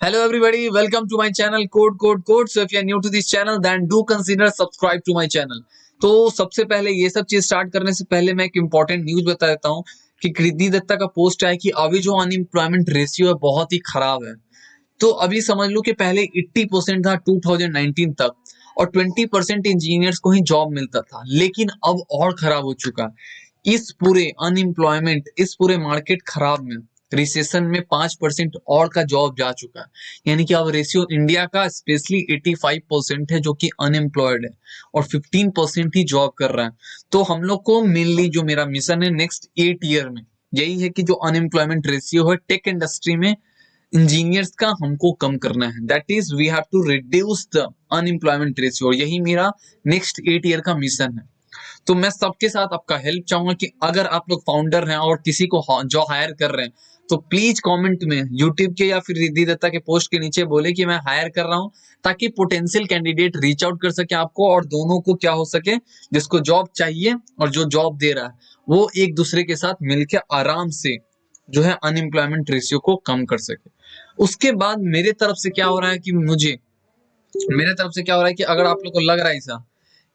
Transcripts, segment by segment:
Hello everybody, welcome to my channel Code. So if you are new to this channel, then do consider subscribe to my channel. तो सबसे पहले ये सब चीज start करने से पहले मैं एक इम्पोर्टेंट न्यूज बता देता हूँ कि कृति दत्ता का पोस्ट है कि अभी जो अनएम्प्लॉयमेंट रेशियो है बहुत ही खराब है। तो अभी समझ लो कि पहले 80% था 2019 तक और 20% इंजीनियर्स को ही जॉब मिलता था, लेकिन अब और खराब हो चुका है। इस पूरे अनएम्प्लॉयमेंट, इस पूरे मार्केट खराब में, रिसेशन में 5% और का जॉब जा चुका है। यानी कि अब रेशियो इंडिया का स्पेशली 85% है जो कि अनएम्प्लॉयड है और 15% ही जॉब कर रहा है। तो हम लोग को मेनली जो मेरा मिशन है नेक्स्ट 8 ईयर में यही है कि जो अनएम्प्लॉयमेंट रेशियो है टेक इंडस्ट्री में इंजीनियर्स का हमको कम करना है। That is we have to reduce the unemployment ratio. यही मेरा नेक्स्ट 8 ईयर का मिशन है। तो मैं सबके साथ आपका हेल्प चाहूंगा कि अगर आप लोग फाउंडर हैं और किसी को जो हायर कर रहे हैं तो प्लीज कमेंट में यूट्यूब के या फिर रिद्धि दत्ता के पोस्ट के नीचे बोले कि मैं हायर कर रहा हूं, ताकि पोटेंशियल कैंडिडेट रीच आउट कर सके आपको और दोनों को क्या हो सके, जिसको जॉब चाहिए और जो जॉब दे रहा है वो एक दूसरे के साथ मिलकर आराम से जो है अनएम्प्लॉयमेंट रेशियो को कम कर सके। उसके बाद मेरे तरफ से क्या हो रहा है कि मेरे तरफ से क्या हो रहा है कि अगर आप लोग को लग रहा है ऐसा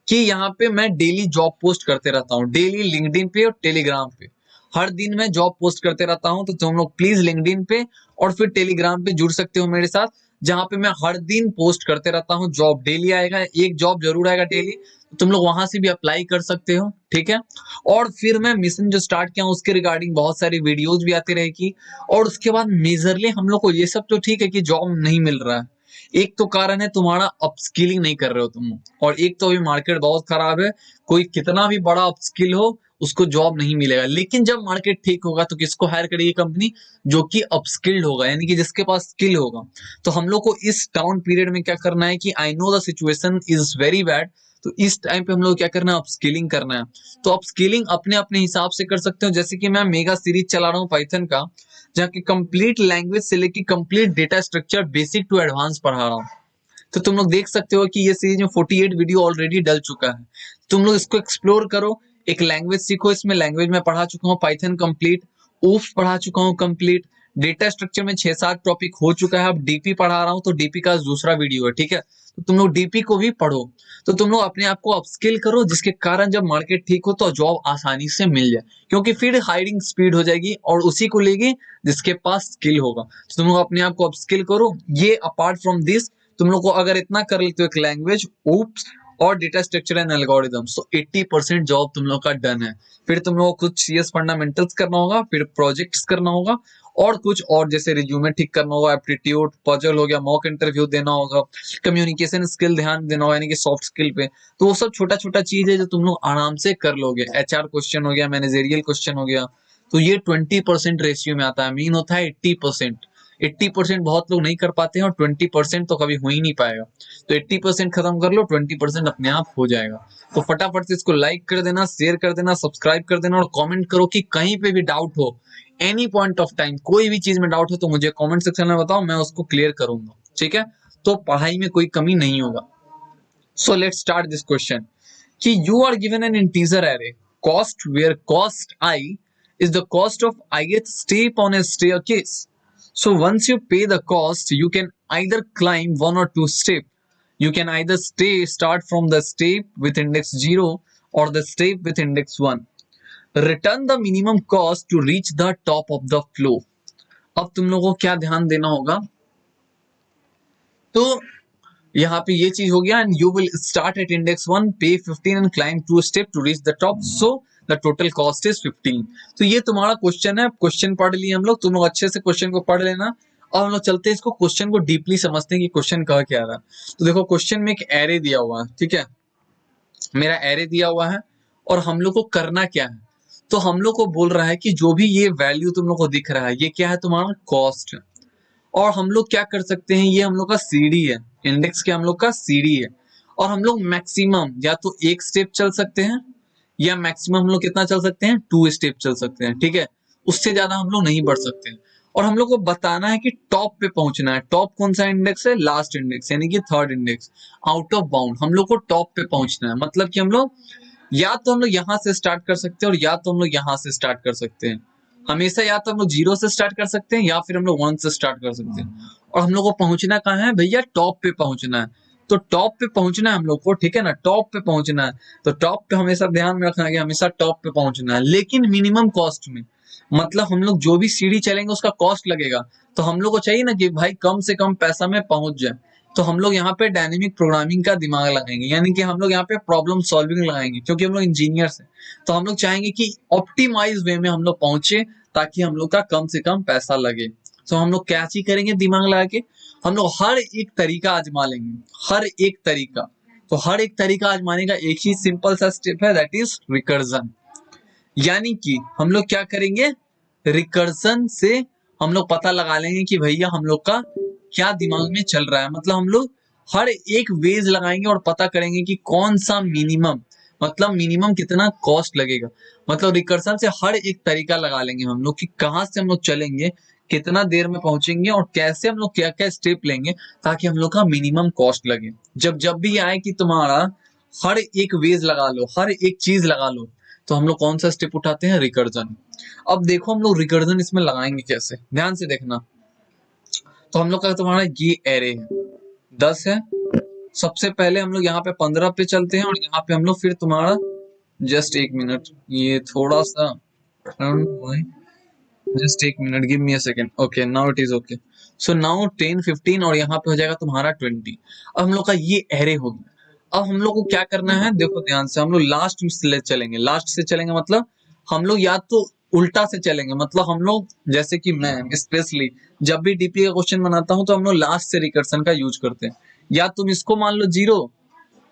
कि यहाँ पे मैं डेली जॉब पोस्ट करते रहता हूँ, डेली लिंक्डइन पे और टेलीग्राम पे हर दिन मैं जॉब पोस्ट करते रहता हूँ, तो तुम लोग प्लीज लिंक्डइन पे और फिर टेलीग्राम पे जुड़ सकते हो मेरे साथ, जहां पे मैं हर दिन पोस्ट करते रहता हूँ। जॉब डेली आएगा, एक जॉब जरूर आएगा डेली, तो तुम लोग वहां से भी अप्लाई कर सकते हो, ठीक है। और फिर मैं मिशन जो स्टार्ट किया हूँ उसके रिगार्डिंग बहुत सारी वीडियोज भी आती रहेगी। और उसके बाद मेजरली हम लोग को ये सब तो ठीक है कि जॉब नहीं मिल रहा है, एक तो कारण है तुम्हारा अपस्किलिंग नहीं कर रहे हो तुम, और एक तो अभी मार्केट बहुत खराब है। कोई कितना भी बड़ा अपस्किल हो उसको जॉब नहीं मिलेगा। लेकिन जब मार्केट ठीक होगा तो किसको हायर करेगी कंपनी? जो कि अपस्किल्ड होगा, यानी कि जिसके पास स्किल होगा। तो हम लोग को इस डाउन पीरियड में क्या करना है कि I know the situation is very bad, तो इस टाइम पे हम लोग क्या करना है, अपस्किलिंग करना है। तो अपस्किलिंग अपने अपने हिसाब से कर सकते हो, जैसे कि मैं मेगा सीरीज चला रहा हूँ पाइथन का, जहाँ की कंप्लीट लैंग्वेज से लेके complete data structure basic to advance पढ़ा रहा हूँ। तो तुम लोग देख सकते हो कि ये सीरीज में 48 वीडियो ऑलरेडी डल चुका है। तुम लोग इसको एक्सप्लोर करो, एक लैंग्वेज सीखो। इसमें लैंग्वेज में पढ़ा चुका हूँ पाइथन कंप्लीट, ओप्स पढ़ा चुका हूँ कंप्लीट, डेटा स्ट्रक्चर में 6-7 टॉपिक हो चुका है। अब डीपी पढ़ा रहा हूँ, तो डीपी का दूसरा वीडियो है, ठीक है। तो तुम लोग डीपी को भी पढ़ो, तो तुम लोग अपने आप को अपस्किल करो, जिसके कारण जब मार्केट ठीक हो तो जॉब आसानी से मिल जाए, क्योंकि फिर हायरिंग स्पीड हो जाएगी और उसी को लेगी जिसके पास स्किल होगा। तो तुम लोग अपने आप को अपस्किल करो। ये अपार्ट फ्रॉम दिस तुम लोग को अगर इतना कर लेते हो, एक लैंग्वेज, ओप्स और डेटा स्ट्रक्चर एंड एल्गोरिथम्स, तो 80% जॉब तुम लोग का डन है। फिर तुम लोग को कुछ सीएस फंडामेंटल्स करना होगा, फिर प्रोजेक्ट्स करना होगा और कुछ और, जैसे रिज्यूमे ठीक करना होगा, एप्टीट्यूड पजल हो गया, मॉक इंटरव्यू देना होगा, कम्युनिकेशन स्किल ध्यान देना होगा, यानी कि सॉफ्ट स्किल पे। तो वो सब छोटा छोटा चीज है जो तुम लोग आराम से कर लोगे। एचआर क्वेश्चन हो गया, मैनेजेरियल क्वेश्चन हो गया। तो ये 20% रेशियो में आता है, मीन होता है 80%। 80% बहुत लोग नहीं कर पाते हैं और 20% तो कभी हो ही नहीं पाएगा। तो 80% खत्म कर लो, 20% अपने आप हो जाएगा। तो फटाफट से इसको लाइक कर देना, शेयर कर देना, सब्सक्राइब कर देना और कमेंट करो कि कहीं पे भी डाउट हो, एनी पॉइंट ऑफ टाइम कोई भी चीज में डाउट हो तो मुझे कमेंट सेक्शन में बताओ, मैं उसको क्लियर करूंगा, ठीक है। तो पढ़ाई में कोई कमी नहीं होगा। So let's start this question कि you are given an integer array cost where cost I is the cost of ith step on a staircase. So once you pay the cost, you can either climb one or two steps. You can either start from the step with index 0 or the step with index 1. Return the minimum cost to reach the top of the flow. अब तुम लोगों को क्या ध्यान देना होगा, तो यहाँ पे ये चीज हो गया, and you will start at index 1, pay 15 and climb 2 step to reach the top, so the total cost is 15। तो ये तुम्हारा क्वेश्चन है। क्वेश्चन पढ़ लिए हम लोग, तुम लोग अच्छे से क्वेश्चन को पढ़ लेना। और हम लोग चलते हैं इसको क्वेश्चन को डीपली समझते हैं कि क्वेश्चन कह क्या रहा है। तो देखो क्वेश्चन में एक एरे दिया हुआ है, ठीक है, मेरा एरे दिया हुआ है और हम लोग को करना क्या है। तो हम लोग को बोल रहा है कि जो भी ये वैल्यू तुम लोग को दिख रहा है ये क्या है, तुम्हारा कॉस्ट है। और हम लोग क्या कर सकते हैं, ये हम लोग का सीडी है, इंडेक्स के हम लोग का सीडी है। और हम लोग मैक्सिमम या तो एक स्टेप चल सकते हैं या मैक्सिमम हम लोग कितना चल सकते हैं, 2 स्टेप चल सकते हैं, ठीक है। उससे ज्यादा हम लोग नहीं बढ़ सकते हैं। और हम लोग को बताना है कि टॉप पे पहुंचना है। टॉप कौन सा इंडेक्स है, लास्ट इंडेक्स, यानी कि third index, out of bound. हम लोग को टॉप पे पहुंचना है, मतलब कि हम लोग या तो हम लोग यहां से स्टार्ट कर सकते हैं और या तो हम लोग यहां से स्टार्ट कर सकते हैं। हमेशा या तो हम लोग 0 से स्टार्ट कर सकते हैं या फिर हम लोग 1 से स्टार्ट कर सकते हैं। और हम लोग को पहुंचना कहाँ है भैया? टॉप पे पहुंचना है। तो टॉप पे पहुंचना है हम लोग को, ठीक है ना, टॉप पे पहुंचना है। तो टॉप पे हमेशा ध्यान में रखना है कि हमेशा टॉप पे पहुंचना है, लेकिन मिनिमम कॉस्ट में। मतलब हम लोग जो भी सीढ़ी चलेंगे उसका कॉस्ट लगेगा, तो हम लोग को चाहिए ना कि भाई कम से कम पैसा में पहुंच जाए। तो हम लोग यहाँ पे डायनेमिक प्रोग्रामिंग का दिमाग लगाएंगे, यानी कि हम लोग यहाँ पे प्रॉब्लम सॉल्विंग लगाएंगे, क्योंकि हम लोग इंजीनियर्स हैं। तो हम लोग चाहेंगे कि ऑप्टिमाइज वे में हम लोग पहुंचे, ताकि हम लोग का कम से कम पैसा लगे। तो हम लोग क्या चीज करेंगे दिमाग लगा के? हम लोग हर एक तरीका आजमा लेंगे, हर एक तरीका। तो हर एक तरीका आजमाने का एक ही सिंपल सा स्टेप है, दैट इज रिकर्जन। यानी कि हम लोग क्या करेंगे? रिकर्जन से हम लोग पता लगा लेंगे कि भैया हम लोग का क्या दिमाग में चल रहा है। मतलब हम लोग हर एक वेज लगाएंगे और पता करेंगे कि कौन सा मिनिमम, मतलब मिनिमम कितना कॉस्ट लगेगा। मतलब रिकर्सन से हर एक तरीका लगा लेंगे हम लोग कि कहाँ से हम लोग चलेंगे, कितना देर में पहुंचेंगे और कैसे हम लोग क्या क्या स्टेप लेंगे ताकि हम लोग का मिनिमम कॉस्ट लगे। जब जब भी आए कि तुम्हारा हर एक वेज लगा लो, हर एक चीज लगा लो, तो हम लोग कौन सा स्टेप उठाते हैं? रिकर्जन। अब देखो हम लोग रिकर्जन इसमें लगाएंगे कैसे, ध्यान से देखना। तो हम लोग का तुम्हारा ये एरे है, 10 है। सबसे पहले हम लोग यहाँ पे 15 पे चलते हैं और यहाँ पे हम लोग फिर तुम्हारा, जस्ट एक मिनट, ये थोड़ा सा जस्ट एक minute, give me a second. Okay, now it is okay. So now 10 15 और यहाँ पे हो जाएगा तुम्हारा 20। अब हम लोग का ये एरे हो गया। अब हम लोग को क्या करना है, देखो ध्यान से, हम लोग लास्ट से चलेंगे। लास्ट से चलेंगे मतलब हम लोग या तो उल्टा से चलेंगे, मतलब हम लोग जैसे कि मैं स्पेशली जब भी डीपी का क्वेश्चन बनाता हूँ तो हम लोग लास्ट से रिकर्सन का यूज करते हैं। या तुम इसको मान लो 0,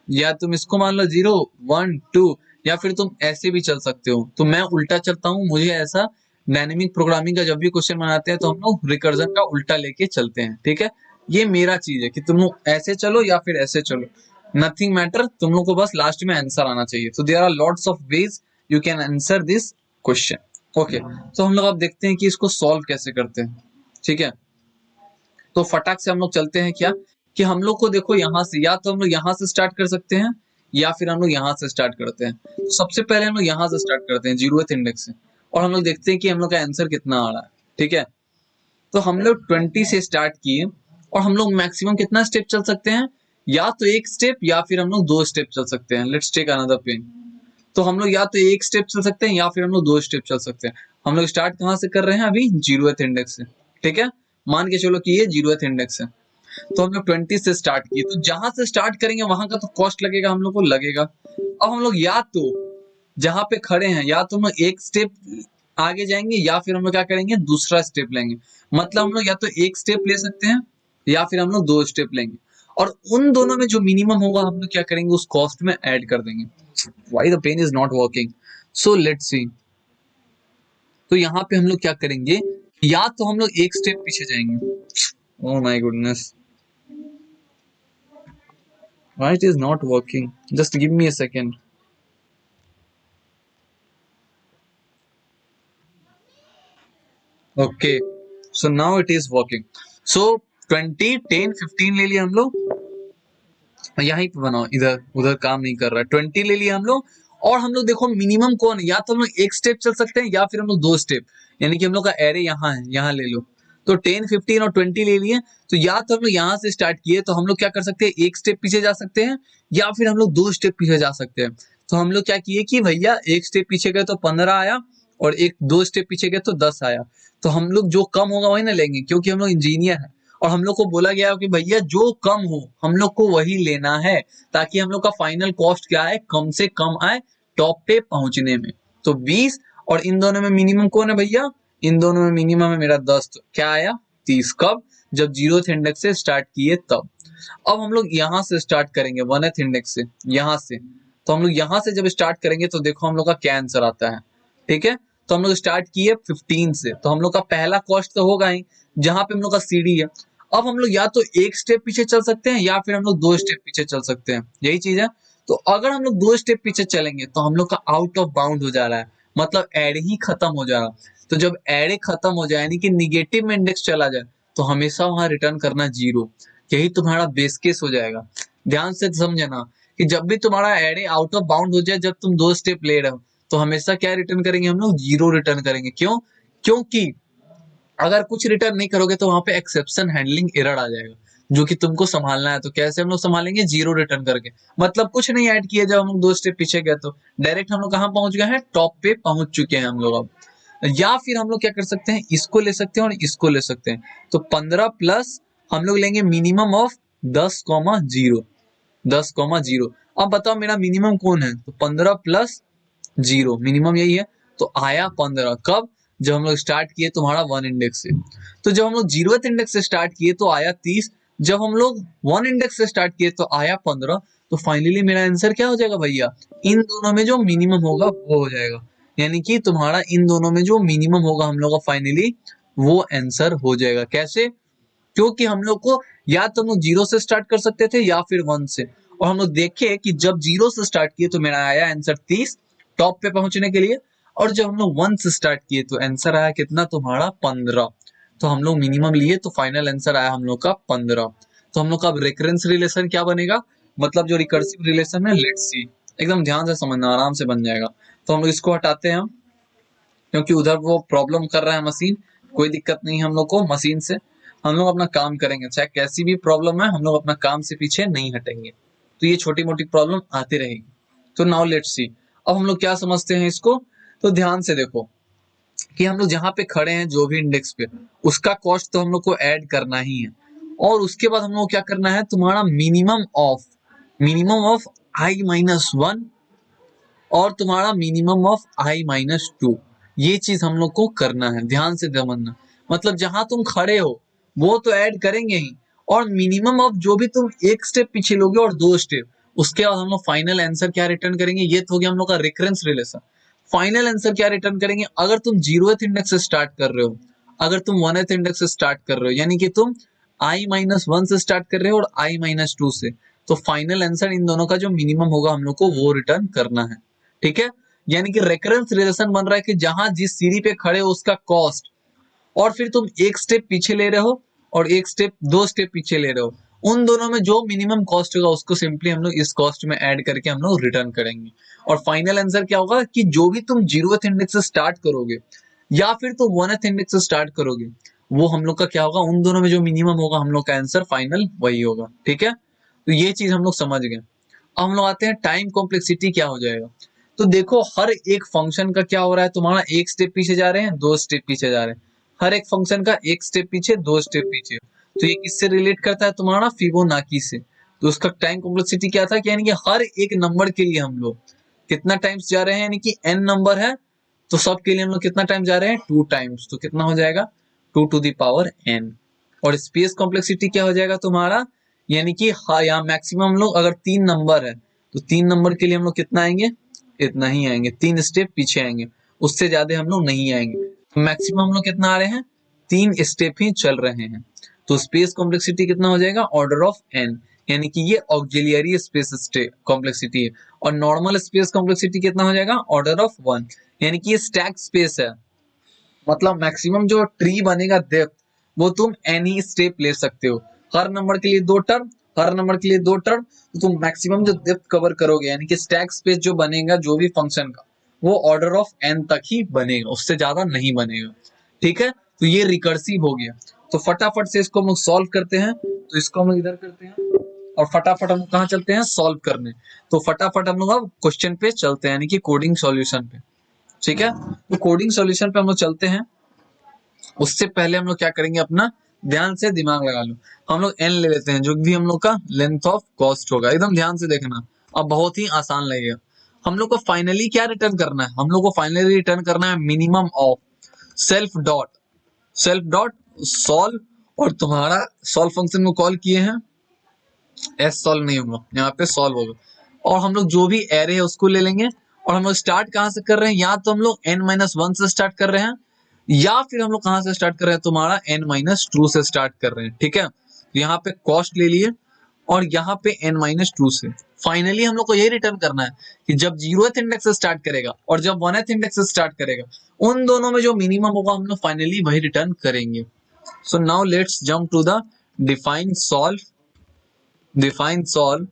या तुम इसको मान लो 0 1 2, या फिर तुम ऐसे भी चल सकते हो। तो मैं उल्टा चलता हूँ, मुझे ऐसा डायनेमिक प्रोग्रामिंग का जब भी क्वेश्चन बनाते हैं तो हम लोग रिकर्जन का उल्टा लेके चलते हैं, ठीक है। ये मेरा चीज है कि तुम लोग ऐसे चलो या फिर ऐसे चलो, नथिंग मैटर, तुम लोग को बस लास्ट में आंसर आना चाहिए। तो there are lots of ways you can answer this question. Okay, तो हम लोग अब देखते हैं कि इसको सॉल्व कैसे करते हैं, ठीक है। तो फटाक से हम लोग चलते हैं क्या, कि हम लोग को देखो यहाँ से, या तो हम लोग यहाँ से स्टार्ट कर सकते हैं या फिर हम लोग यहाँ से स्टार्ट करते हैं। तो सबसे पहले हम लोग यहाँ से स्टार्ट करते हैं 0th इंडेक्स से, और हम लोग देखते हैं कि हम लोग का आंसर कितना आ रहा है, ठीक है। तो हम लोग 20 से स्टार्ट किए और हम लोग मैक्सिमम कितना स्टेप चल सकते हैं? या तो एक स्टेप या फिर हम लोग 2 स्टेप चल सकते हैं। Let's take another pen. तो हम लोग या तो एक स्टेप चल सकते हैं या फिर हम लोग 2 स्टेप चल सकते हैं। हम लोग स्टार्ट कहाँ से कर रहे हैं? अभी 0th इंडेक्स से, ठीक है। मान के चलो कि ये 0th इंडेक्स है। तो हम लोग 20 से स्टार्ट किए, तो जहां से स्टार्ट करेंगे वहां का तो कॉस्ट लगेगा, हम लोग को लगेगा। अब हम लोग या तो जहां पे खड़े हैं, या तो हम लोग एक स्टेप आगे जाएंगे या फिर हम लोग क्या करेंगे? दूसरा स्टेप लेंगे। मतलब हम लोग या तो एक स्टेप ले सकते हैं या फिर हम लोग 2 स्टेप लेंगे, और उन दोनों में जो मिनिमम होगा हम लोग क्या करेंगे? उस कॉस्ट में ऐड कर देंगे। Why the pen is not working? So let's see. तो यहाँ पे हम लोग क्या करेंगे? या तो हम लोग एक स्टेप पीछे जाएंगे। Oh my goodness, why it is not working? Just give me a second. Okay, so now it is working. So 20 10 15 ले लिए हम लोग, यहीं पे बनाओ, इधर उधर काम नहीं कर रहा है। 20 ले लिए हम लोग, और हम लोग देखो मिनिमम कौन है, या तो हम लोग एक स्टेप चल सकते हैं या फिर हम लोग 2 स्टेप। यानी कि हम लोग का एरे यहाँ है, यहाँ ले लो। तो 10 15 और 20 ले लिए, तो या तो हम लोग यहाँ से स्टार्ट किए तो हम लोग क्या कर सकते हैं? एक स्टेप पीछे जा सकते हैं या फिर हम लोग 2 स्टेप पीछे जा सकते हैं। तो हम लोग क्या किए कि भैया एक स्टेप पीछे गए तो 15 आया, और एक 2 स्टेप पीछे गए तो 10 आया। तो हम लोग जो कम होगा वही ना लेंगे, क्योंकि हम लोग इंजीनियर हैं। और हम लोग को बोला गया कि भैया जो कम हो हम लोग को वही लेना है, ताकि हम लोग का फाइनल कॉस्ट क्या है? कम से कम आए टॉप पे पहुंचने में। तो 20, और इन दोनों में मिनिमम कौन है भैया? इन दोनों में मिनिमम है मेरा 10। तो क्या आया? 30। कब? जब 0th इंडेक्स से स्टार्ट किए तब। अब हम लोग यहाँ से स्टार्ट करेंगे 1th इंडेक्स से, यहाँ से। तो हम लोग यहाँ से जब स्टार्ट करेंगे तो देखो हम लोग का क्या आंसर आता है, ठीक है। तो हम लोग स्टार्ट किए 15 से, तो हम लोग का पहला कॉस्ट तो होगा ही, जहां पे हम लोग का सीढ़ी है। अब हम लोग या तो एक स्टेप पीछे चल सकते हैं या फिर हम लोग 2 स्टेप पीछे चल सकते हैं, यही चीज है। तो अगर हम लोग 2 स्टेप पीछे चलेंगे तो हम लोग का आउट ऑफ बाउंड हो जा रहा है, मतलब एड ही खत्म हो जा रहा है। तो जब एड खत्म हो जाए, यानी कि निगेटिव में इंडेक्स चला जाए, तो हमेशा वहां रिटर्न करना 0। यही तुम्हारा बेस केस हो जाएगा। ध्यान से समझना कि जब भी तुम्हारा एरे आउट ऑफ बाउंड हो जाए, जब तुम 2 स्टेप ले रहे हो, तो हमेशा क्या रिटर्न करेंगे? हम लोग 0 रिटर्न करेंगे। क्यों? क्योंकि अगर कुछ रिटर्न नहीं करोगे तो वहां पे एक्सेप्शन हैंडलिंग एरर आ जाएगा, जो कि तुमको संभालना है। तो कैसे हम लोग संभालेंगे? जीरो रिटर्न करके, मतलब कुछ नहीं ऐड किया। जब हम लोग 2 स्टेप पीछे गए तो डायरेक्ट हम लोग कहाँ पहुंच गए हैं? टॉप पे पहुंच चुके हैं हम लोग अब। या फिर हम लोग क्या कर सकते हैं? इसको ले सकते हैं और इसको ले सकते हैं। तो 15 प्लस हम लोग लेंगे मिनिमम ऑफ 10,0, 10,0। अब बताओ मेरा मिनिमम कौन है? तो 15 प्लस 0, मिनिमम यही है। तो आया 15। कब? जब हम लोग स्टार्ट किए तुम्हारा 1 इंडेक्स से। तो जब हम लोग 0th इंडेक्स से स्टार्ट किए तो आया 30। जब हम लोग 1 इंडेक्स से स्टार्ट किए तो आया 15। तो फाइनली मेरा आंसर क्या हो जाएगा भैया? इन दोनों में जो मिनिमम होगा वो हो जाएगा। यानी कि तुम्हारा इन दोनों में जो मिनिमम होगा हम लोग का फाइनली वो आंसर हो जाएगा। कैसे? क्योंकि हम लोग को या तो हम लोग 0 से स्टार्ट कर सकते थे या फिर 1 से। और हम लोग देखे कि जब 0 से स्टार्ट किए तो मेरा आया आंसर 30 टॉप पे पहुंचने के लिए। और जब हम लोग 1 से स्टार्ट किए तो आंसर आया कितना? तुम्हारा 15। तो हम लोग मिनिमम लिए तो फाइनल आंसर आया हम लोग का 15। तो हम लोग का अब रेकरेंस रिलेशन क्या बनेगा? मतलब जो रिकर्सिव रिलेशन है, लेट्स सी, एकदम ध्यान से समझना, आराम से बन जाएगा। तो हम लोग इसको हटाते हैं हम, क्योंकि उधर वो प्रॉब्लम कर रहा है मशीन। कोई दिक्कत नहीं है हम लोग को मशीन से, हम लोग अपना काम करेंगे। चाहे कैसी भी प्रॉब्लम है, हम लोग अपना काम से पीछे नहीं हटेंगे। तो ये छोटी मोटी प्रॉब्लम आती रहेगी। तो नाउ लेट्स सी, अब हम लोग क्या समझते हैं इसको। तो ध्यान से देखो कि हम लोग जहां पे खड़े हैं जो भी इंडेक्स पे, उसका कॉस्ट तो हम लोग को ऐड करना ही है। और उसके बाद हम लोग क्या करना है? तुम्हारा मिनिमम ऑफ i-1 और तुम्हारा मिनिमम ऑफ i-2, ये चीज हम लोग को करना है। ध्यान से समझना, मतलब जहां तुम खड़े हो वो तो ऐड करेंगे ही, और मिनिमम ऑफ जो भी तुम एक स्टेप पीछे लोगे और 2 स्टेप, उसके बाद हम लोग फाइनल आंसर क्या रिटर्न करेंगे? ये तो हो गया हम लोग का रेफरेंस रिलेशन। फाइनल आंसर क्या रिटर्न करेंगे? अगर तुम 0th इंडेक्स से स्टार्ट कर रहे हो, अगर तुम 1th इंडेक्स से स्टार्ट कर रहे हो, यानी कि तुम i-1 से स्टार्ट कर रहे हो और i-2 से, तो फाइनल आंसर इन दोनों का जो मिनिमम होगा हम लोग को वो रिटर्न करना है। ठीक है? यानी कि रेकरेंस रिलेशन बन रहा है कि जहां जिस सीढ़ी पे खड़े हो उसका कॉस्ट, और फिर तुम एक स्टेप पीछे ले रहे हो और एक स्टेप 2 स्टेप पीछे ले रहे हो, उन दोनों में जो मिनिमम कॉस्ट होगा उसको सिंपली हम लोग इस कॉस्ट में ऐड करके हम लोग रिटर्न करेंगे। और फाइनल आंसर क्या होगा कि जो भी तुम 0th इंडेक्स से स्टार्ट करोगे या फिर तुम 1th इंडेक्स से स्टार्ट करोगे, वो हम लोग का क्या होगा? उन दोनों में जो मिनिमम होगा हम लोग का आंसर फाइनल वही होगा। ठीक है? तो ये चीज हम लोग समझ गए। अब हम लोग आते हैं टाइम कॉम्प्लेक्सिटी क्या हो जाएगा। तो देखो हर एक फंक्शन का क्या हो रहा है, तुम्हारा एक स्टेप पीछे जा रहे हैं, 2 स्टेप पीछे जा रहे हैं। हर एक फंक्शन का एक स्टेप पीछे, 2 स्टेप पीछे। तो ये किससे रिलेट करता है? तुम्हारा फिबोनाची से। तो उसका टाइम कॉम्प्लेक्सिटी क्या था कि यानी कि हर एक नंबर के लिए हम लोग कितना टाइम्स जा रहे हैं, यानी कि n नंबर है तो सब के लिए हम लोग कितना टाइम जा रहे हैं? 2 टाइम्स। तो कितना हो जाएगा? 2 to the power n। और स्पेस कॉम्प्लेक्सिटी क्या हो जाएगा तुम्हारा? यानी कि हाँ, यहाँ मैक्सिमम हम लोग अगर 3 नंबर है तो 3 नंबर के लिए हम लोग कितना आएंगे? इतना ही आएंगे, 3 स्टेप पीछे आएंगे, उससे ज्यादा हम लोग नहीं आएंगे। तो मैक्सिमम हम लोग कितना आ रहे हैं? 3 स्टेप ही चल रहे हैं। तो स्पेस कॉम्प्लेक्सिटी कितना हो जाएगा? Order of n। यानी कि ये ऑक्सिलियरी स्पेस कॉम्प्लेक्सिटी है। और नॉर्मल स्पेस कॉम्प्लेक्सिटी कितना हो जाएगा? Order of 1। यानी कि ये स्टैक स्पेस है, मतलब मैक्सिमम जो ट्री बनेगा डेप्थ, वो तुम एन ही स्टेप ले सकते हो। हर नंबर के लिए 2 टर्म, हर नंबर के लिए 2 टर्म, तो तुम मैक्सिमम जो डेप्थ कवर करोगे, यानी कि स्टैक स्पेस जो बनेगा जो भी फंक्शन का, वो ऑर्डर ऑफ एन तक ही बनेगा, उससे ज्यादा नहीं बनेगा। ठीक है? तो ये रिकर्सिव हो गया। तो फटाफट से इसको हम लोग सॉल्व करते हैं। तो इसको हम लोग इधर करते हैं और फटाफट हम लोग कहाँ चलते हैं? सॉल्व करने। तो फटाफट हम लोग अब क्वेश्चन पे चलते हैं, यानी कि कोडिंग सॉल्यूशन पे। ठीक है? तो कोडिंग सॉल्यूशन पे हम लोग चलते हैं। उससे पहले हम लोग क्या करेंगे? अपना ध्यान से दिमाग लगा लो। हम लोग एन ले लेते हैं, जो भी हम लोग का लेंथ ऑफ कॉस्ट होगा। एकदम ध्यान से देखना, अब बहुत ही आसान लगेगा। हम लोग को फाइनली क्या रिटर्न करना है? हम लोग को फाइनली रिटर्न करना है minimum of self dot solve. और तुम्हारा सॉल्व फंक्शन को कॉल किए हैं, एस सॉल्व नहीं होगा, यहाँ पे सॉल्व होगा। और हम लोग जो भी एरे है उसको ले लेंगे। और हम लोग स्टार्ट कहाँ से कर रहे हैं? या तो हम लोग n-1 से स्टार्ट कर रहे हैं, या फिर हम लोग कहाँ से स्टार्ट कर रहे हैं? तुम्हारा n-2 से स्टार्ट कर रहे हैं। ठीक है? तो यहाँ पे कॉस्ट ले लिए और यहाँ पे n-2 से। फाइनली हम लोग को यही रिटर्न करना है कि जब 0th इंडेक्स से स्टार्ट करेगा और जब 1th इंडेक्स से स्टार्ट करेगा, उन दोनों में जो मिनिमम होगा हम लोग फाइनली वही रिटर्न करेंगे। So now let's jump to the define solve.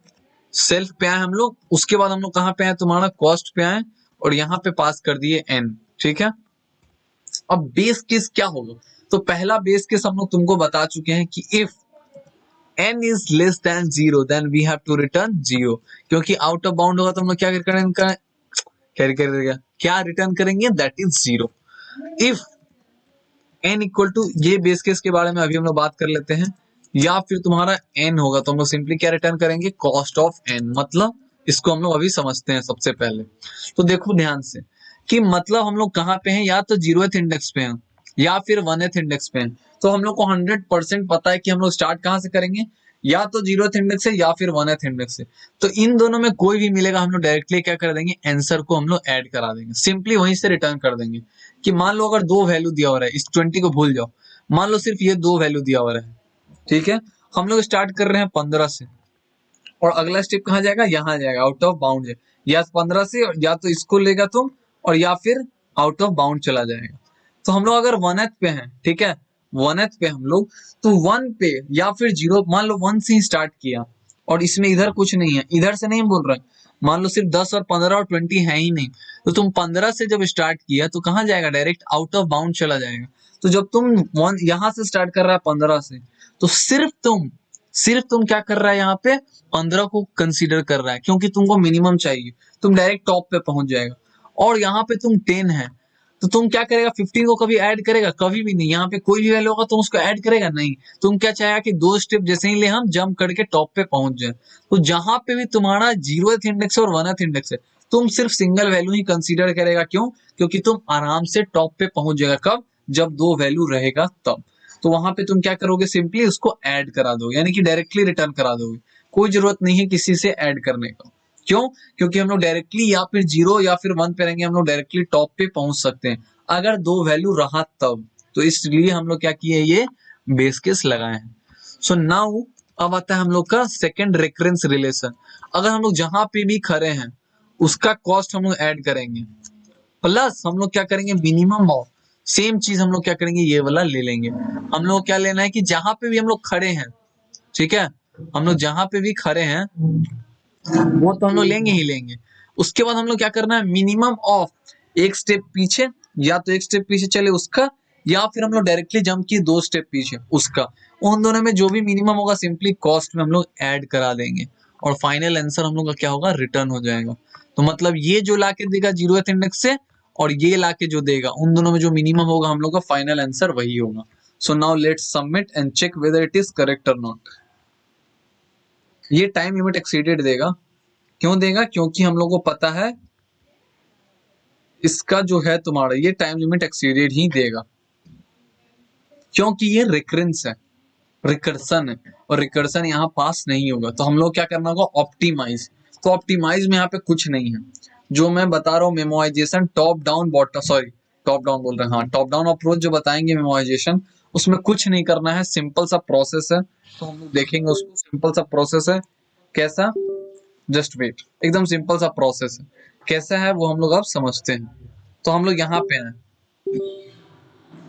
Self पे आए हम लोग, उसके बाद हम लोग कहाँ पे आए? तुम्हारा कॉस्ट पे आए और यहाँ पे पास कर दिए n। ठीक है? अब बेस केस क्या होगा? तो पहला बेस केस हम लोग तुमको बता चुके हैं कि if n is less than 0 then we have to return 0, क्योंकि आउट ऑफ बाउंड होगा तो हम लोग क्या करेंगे, क्या रिटर्न करेंगे, that is 0। If n equal to, ये बेस केस के बारे में अभी हम लोग बात कर लेते हैं, या फिर तुम्हारा n होगा तो हम लोग सिंपली क्या रिटर्न करेंगे, कॉस्ट ऑफ n। मतलब इसको हम लोग अभी समझते हैं सबसे पहले। तो देखो ध्यान से कि मतलब हम लोग कहाँ पे हैं, या तो 0th इंडेक्स पे हैं या फिर 1th इंडेक्स पे हैं। तो हम लोग को 100% पता है कि हम लोग स्टार्ट कहाँ से करेंगे, या तो 0th इंडेक्स से या फिर 1th इंडेक्स से। तो इन दोनों में कोई भी मिलेगा हम लोग डायरेक्टली क्या कर देंगे, आंसर को हम लोग ऐड करा देंगे, सिंपली वहीं से रिटर्न कर देंगे। कि मान लो अगर 2 वैल्यू दिया हो रहा है, इस 20 को भूल जाओ, मान लो सिर्फ ये 2 वैल्यू दिया हो रहा है, ठीक है। हम लोग स्टार्ट कर रहे हैं 15 से, और अगला स्टेप कहाँ जाएगा, यहाँ जाएगा, आउट ऑफ बाउंड है, या 15 से या तो इसको लेगा तुम, और या फिर आउट ऑफ बाउंड चला जाएगा। तो हम लोग अगर 1th पे हैं, ठीक है, 1th पे हम लोग, तो 1 पे या फिर 0, मान लो 1 से ही स्टार्ट किया, और इसमें इधर कुछ नहीं है, इधर से नहीं बोल रहा है, मान लो सिर्फ 10 और 15 और 20 है ही नहीं, तो तुम 15 से जब स्टार्ट किया तो कहाँ जाएगा, डायरेक्ट आउट ऑफ बाउंड चला जाएगा। तो जब तुम यहाँ से स्टार्ट कर रहा है 15 से, तो सिर्फ तुम क्या कर रहा है, यहाँ पे 15 को कंसीडर कर रहा है, क्योंकि तुमको मिनिमम चाहिए, तुम डायरेक्ट टॉप पे पहुंच जाएगा। और यहाँ पे तुम 10 है, तो तुम क्या करेगा, 15 को कभी ऐड करेगा, कभी भी नहीं। यहाँ पे कोई भी वैल्यू होगा तुम उसको ऐड करेगा नहीं। तुम क्या चाहेगा कि 2 स्टेप जैसे ही ले हम जंप करके टॉप पे पहुंच जाए। तो जहां पे भी तुम्हारा 0th इंडेक्स और 1th इंडेक्स है, तुम सिर्फ सिंगल वैल्यू ही कंसीडर करेगा। क्यों? क्योंकि तुम आराम से टॉप पे पहुंच जाएगा। कब? जब 2 वैल्यू रहेगा तब। तो वहां पे तुम क्या करोगे, सिंपली उसको ऐड करा दोगे, यानी कि डायरेक्टली रिटर्न करा दोगे। कोई जरूरत नहीं है किसी से ऐड करने का। क्यों? क्योंकि हम लोग डायरेक्टली या फिर 0 या फिर 1 पे रहेंगे, हम लोग डायरेक्टली टॉप पे पहुंच सकते हैं अगर 2 वैल्यू रहा तब। तो इसलिए हम लोग क्या किए, ये बेस केस लगाए हैं। सो नाउ अब आता है हम लोग का सेकंड रेकरेंस रिलेशन। अगर हम लोग जहां पे भी खड़े हैं उसका कॉस्ट हम लोग ऐड करेंगे, प्लस हम लोग क्या करेंगे, मिनिमम ऑफ सेम चीज हम लोग क्या करेंगे, ये वाला ले लेंगे। हम लोग क्या लेना है कि जहां पे भी हम लोग खड़े हैं, ठीक है, हम लोग जहां पे भी खड़े हैं वो तो हम लोग लेंगे ही लेंगे। उसके बाद हम लोग क्या करना है, मिनिमम ऑफ एक स्टेप पीछे, या तो एक स्टेप पीछे चले उसका, या फिर हम लोग डायरेक्टली जंप किए 2 स्टेप पीछे उसका। उन दोनों में जो भी मिनिमम होगा सिंपली कॉस्ट में हम लोग ऐड करा देंगे, और फाइनल आंसर हम लोग का क्या होगा, रिटर्न हो जाएगा। तो मतलब ये जो लाके देगा 0th इंडेक्स से, और ये लाके जो देगा, उन दोनों में जो मिनिमम होगा हम लोग का फाइनल आंसर वही होगा। So now let's submit and check whether it is correct और नॉट। ये टाइम लिमिट एक्सीडेड देगा। क्यों देगा? क्योंकि हम लोग को पता है इसका जो है तुम्हारा ये टाइम लिमिट एक्सीडेड ही देगा, क्योंकि ये रिकरेंस है, रिकर्सन है, और रिकर्सन यहाँ पास नहीं होगा। तो हम लोग क्या करना होगा, ऑप्टिमाइज। तो ऑप्टिमाइज में यहाँ पे कुछ नहीं है, जो मैं बता रहा हूँ memorisation top down bottom, sorry top down बोल रहे हैं, हाँ टॉप डाउन अप्रोच जो बताएंगे मेमोराइजेशन, उसमें कुछ नहीं करना है, सिंपल सा प्रोसेस है। तो हम लोग देखेंगे उसको, सिंपल सा प्रोसेस है। कैसा? जस्ट वेट, एकदम सिंपल सा प्रोसेस है। कैसा है वो हम लोग अब समझते हैं। तो हम लोग यहाँ पे हैं,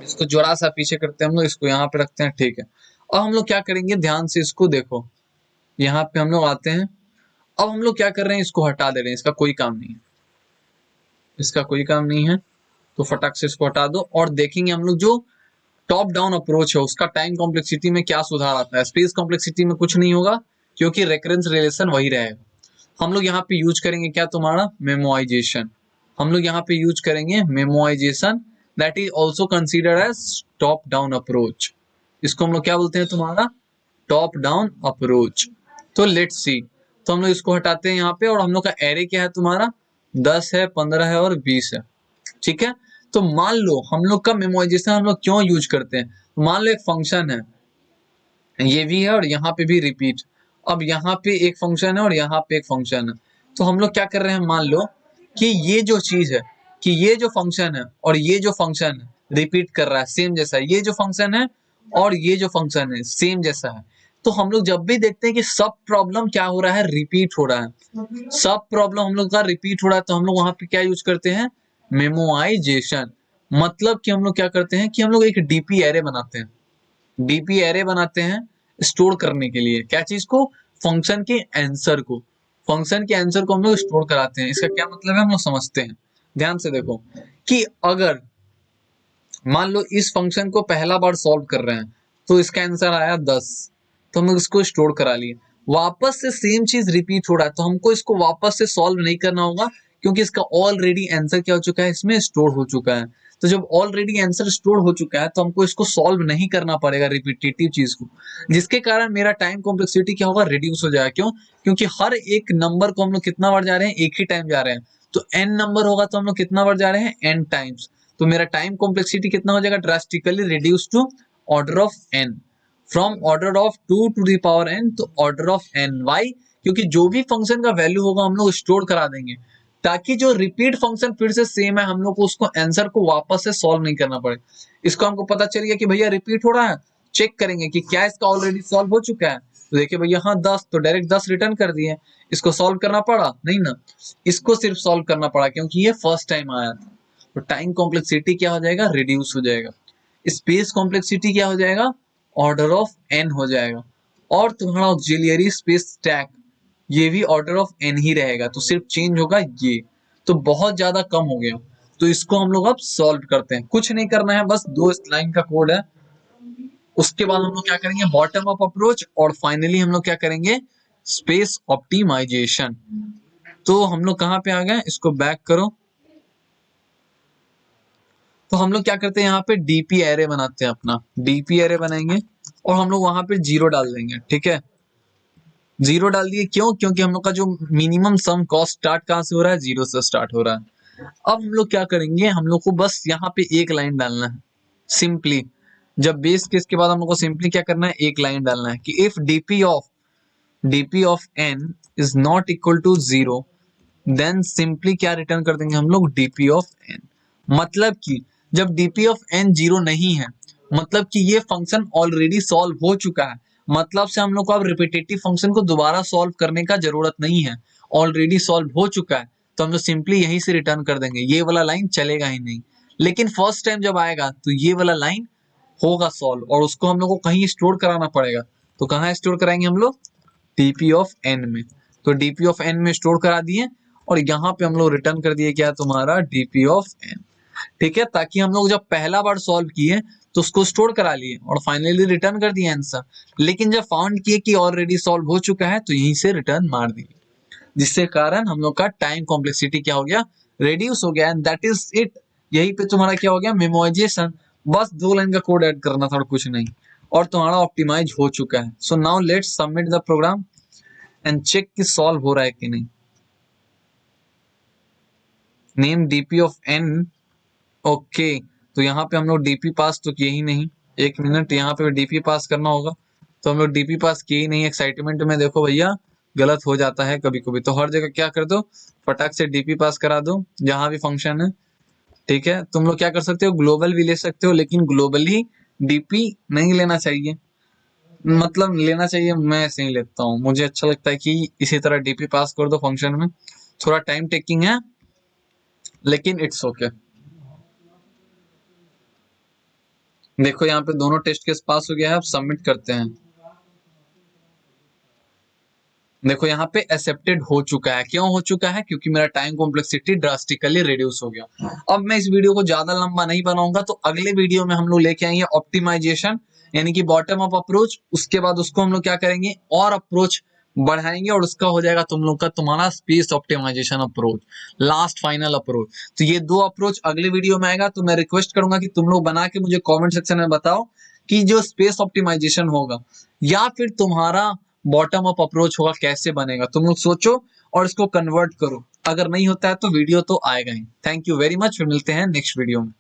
इसको जोड़ा सा पीछे करते हैं हम लोग, इसको यहाँ पे रखते हैं, ठीक है। और हम लोग क्या करेंगे, ध्यान से इसको देखो, यहाँ पे हम लोग आते हैं। अब हम लोग क्या कर रहे हैं, इसको हटा दे रहे हैं, इसका कोई काम नहीं है, इसका कोई काम नहीं है। तो फटाक से इसको हटा दो, और देखेंगे हम लोग जो टॉप डाउन अप्रोच है उसका टाइम कॉम्प्लेक्सिटी में क्या सुधार आता है। स्पेस कॉम्प्लेक्सिटी में कुछ नहीं होगा, क्योंकि रेकरेंस रिलेशन वही रहेगा। हम लोग यहाँ पे यूज करेंगे क्या, तुम्हारा मेमोराइजेशन। हम लोग यहाँ पे यूज करेंगे memorization, that is also considered as top down approach. इसको हम लोग क्या बोलते हैं, तुम्हारा टॉप डाउन अप्रोच। तो लेट्स सी, तो हम लोग इसको हटाते हैं यहाँ पे, और हम लोग का एरे क्या है, तुम्हारा 10 है, 15 है और 20 है, ठीक है। तो मान लो हम लोग का मेमोराइजेशन हम लोग क्यों यूज करते हैं, मान लो एक फंक्शन है, ये भी है और यहाँ पे भी रिपीट। अब यहाँ पे एक फंक्शन है और यहाँ पे एक फंक्शन है, तो हम लोग क्या कर रहे हैं, मान लो कि ये जो चीज है, कि ये जो फंक्शन है और ये जो फंक्शन है रिपीट कर रहा है, सेम जैसा है। ये जो फंक्शन है और ये जो फंक्शन है सेम जैसा है। तो हम लोग जब भी देखते हैं कि सब प्रॉब्लम क्या हो रहा है, रिपीट हो रहा है, सब प्रॉब्लम हम लोग का रिपीट हो रहा है, तो हम लोग वहां पे क्या यूज करते हैं, मेमोराइजेशन। मतलब कि हम लोग क्या करते हैं कि हम लोग एक डीपी एरे बनाते हैं, डीपी एरे बनाते हैं स्टोर करने के लिए। क्या चीज को? फंक्शन के आंसर को। फंक्शन के आंसर को हम लोग स्टोर कराते हैं। इसका क्या मतलब है हम लोग समझते हैं। ध्यान से देखो कि अगर मान लो इस फंक्शन को पहला बार सॉल्व कर रहे हैं तो इसका आंसर आया 10, तो हम इसको स्टोर करा लिए। वापस से सेम चीज रिपीट हो रहा है तो हमको इसको वापस से सॉल्व नहीं करना होगा क्योंकि इसका ऑलरेडी आंसर क्या हो चुका है, इसमें स्टोर हो चुका है। तो जब ऑलरेडी आंसर स्टोर हो चुका है तो हमको इसको सॉल्व नहीं करना पड़ेगा रिपीटेटिव चीज को, जिसके कारण मेरा टाइम कॉम्प्लेक्सिटी क्या होगा, रिड्यूस हो जाएगा। क्यों? क्योंकि हर एक नंबर को हम लोग कितना बार जा रहे हैं, एक ही टाइम जा रहे हैं। तो n नंबर होगा तो हम लोग कितना बार जा रहे हैं, n टाइम्स। तो मेरा टाइम कॉम्प्लेक्सिटी कितना हो जाएगा, drastically reduce to order of n, from order of 2 to the power n to order of n। Why? क्योंकि जो भी फंक्शन का वैल्यू होगा हम लोग स्टोर करा देंगे ताकि जो रिपीट फंक्शन फिर से सेम है हम लोग को उसको आंसर को वापस से सॉल्व नहीं करना पड़े। इसको हमको पता चल गया कि भैया रिपीट हो रहा है, चेक करेंगे कि क्या इसका ऑलरेडी सॉल्व हो चुका है। तो देखिए भैया हाँ 10, तो डायरेक्ट 10 रिटर्न कर दिए। इसको सॉल्व करना पड़ा नहीं ना, इसको सिर्फ सॉल्व करना पड़ा क्योंकि ये फर्स्ट टाइम आया था। तो टाइम कॉम्प्लेक्सिटी क्या हो जाएगा, रिड्यूस हो जाएगा। स्पेस कॉम्प्लेक्सिटी क्या हो जाएगा, ऑर्डर ऑफ n हो जाएगा। और तुम्हारा ऑक्सिलियरी स्पेस स्टैक ये भी ऑर्डर ऑफ n ही रहेगा, तो सिर्फ चेंज होगा ये। तो बहुत ज्यादा कम हो गया। तो इसको हम लोग अब सॉल्व करते हैं, कुछ नहीं करना है, बस 2 लाइन का कोड है। उसके बाद हम लोग क्या करेंगे, बॉटम अप अप्रोच, और फाइनली हम लोग क्या करेंगे, स्पेस ऑप्टिमाइजेशन। तो हम लोग कहाँ पे आ गए, इसको बैक करो। तो हम लोग क्या करते हैं, यहाँ पे डीपी एरे बनाते हैं, अपना डीपी एरे बनाएंगे और हम लोग वहां पे 0 डाल देंगे। ठीक है, 0 डाल दिए। क्यों? क्योंकि हम लोग का जो मिनिमम सम कॉस्ट स्टार्ट कहाँ से हो रहा है, 0 से स्टार्ट हो रहा है। अब हम लोग क्या करेंगे, हम लोग को बस यहाँ पे एक लाइन डालना है सिंपली। जब बेस केस के बाद हम लोग को सिंपली क्या करना है, एक लाइन डालना है कि if DP of n is not equal to 0 then simply क्या रिटर्न कर देंगे हम लोग, डीपी ऑफ n। मतलब कि जब डीपी ऑफ n 0 नहीं है मतलब कि ये फंक्शन ऑलरेडी सॉल्व हो चुका है। मतलब से हम लोग को अब रिपीटेटिव फंक्शन को दोबारा सॉल्व करने का जरूरत नहीं है, ऑलरेडी सॉल्व हो चुका है। तो हम लोग सिंपली यहीं से रिटर्न कर देंगे, ये वाला लाइन चलेगा ही नहीं। लेकिन फर्स्ट टाइम जब आएगा तो ये वाला लाइन होगा सॉल्व और उसको हम लोग को कहीं स्टोर कराना पड़ेगा। तो कहाँ स्टोर कराएंगे हम लोग, डीपी ऑफ n में। तो डीपी ऑफ n में स्टोर करा दिए और यहाँ पे हम लोग रिटर्न कर दिए क्या, तुम्हारा डीपी ऑफ n। ठीक है, ताकि हम लोग जब पहला बार सॉल्व किए तो उसको स्टोर करा लिए और फाइनली रिटर्न कर दिए आंसर। लेकिन जब फाउंड किए कि ऑलरेडी सॉल्व हो चुका है तो यहीं से रिटर्न मार दिए, जिससे कारण हम लोग का टाइम कॉम्प्लेक्सिटी क्या हो गया, रिड्यूस हो गया। And that is it. यही पे तुम्हारा क्या हो गया, मेमोराइजेशन। बस 2 लाइन का कोड ऐड करना था और कुछ नहीं, और तुम्हारा ऑप्टिमाइज हो चुका है। So now let's submit the program and check कि सॉल्व हो रहा है कि नहीं। Name DP of n, okay. तो यहाँ पे हम लोग डीपी पास तो किए ही नहीं, एक मिनट, यहाँ पे डीपी पास करना होगा। तो हम लोग डीपी पास किए ही नहीं, एक्साइटमेंट में देखो भैया गलत हो जाता है कभी कभी। तो हर जगह क्या कर दो, फटाक से डीपी पास करा दो जहां भी फंक्शन है। ठीक है, तुम लोग क्या कर सकते हो, ग्लोबल भी ले सकते हो, लेकिन ग्लोबली डीपी नहीं लेना चाहिए। मतलब लेना चाहिए, मैं ऐसे ही लेता हूँ, मुझे अच्छा लगता है कि इसी तरह डीपी पास कर दो फंक्शन में। थोड़ा टाइम टेकिंग है लेकिन इट्स ओके। देखो यहाँ पे दोनों टेस्ट केस पास हो गया है, अब सबमिट करते हैं। देखो यहाँ पे एक्सेप्टेड हो चुका है। क्यों हो चुका है, क्योंकि मेरा टाइम कॉम्प्लेक्सिटी ड्रास्टिकली रिड्यूस हो गया। अब मैं इस वीडियो को ज्यादा लंबा नहीं बनाऊंगा, तो अगले वीडियो में हम लोग लेके आएंगे ऑप्टिमाइजेशन, यानी कि बॉटम अप अप्रोच। उसके बाद उसको हम लोग क्या करेंगे, और अप्रोच बढ़ाएंगे और उसका हो जाएगा तुम लोग का तुम्हारा space optimization approach, last final approach. तो ये 2 अप्रोच अगले वीडियो में आएगा। तो मैं रिक्वेस्ट करूंगा कि तुम लोग बना के मुझे कमेंट सेक्शन में बताओ कि जो स्पेस ऑप्टिमाइजेशन होगा या फिर तुम्हारा बॉटम अप अप्रोच होगा, कैसे बनेगा। तुम लोग सोचो और इसको कन्वर्ट करो। अगर नहीं होता है तो वीडियो तो आएगा ही। थैंक यू वेरी मच, फिर मिलते हैं नेक्स्ट वीडियो में।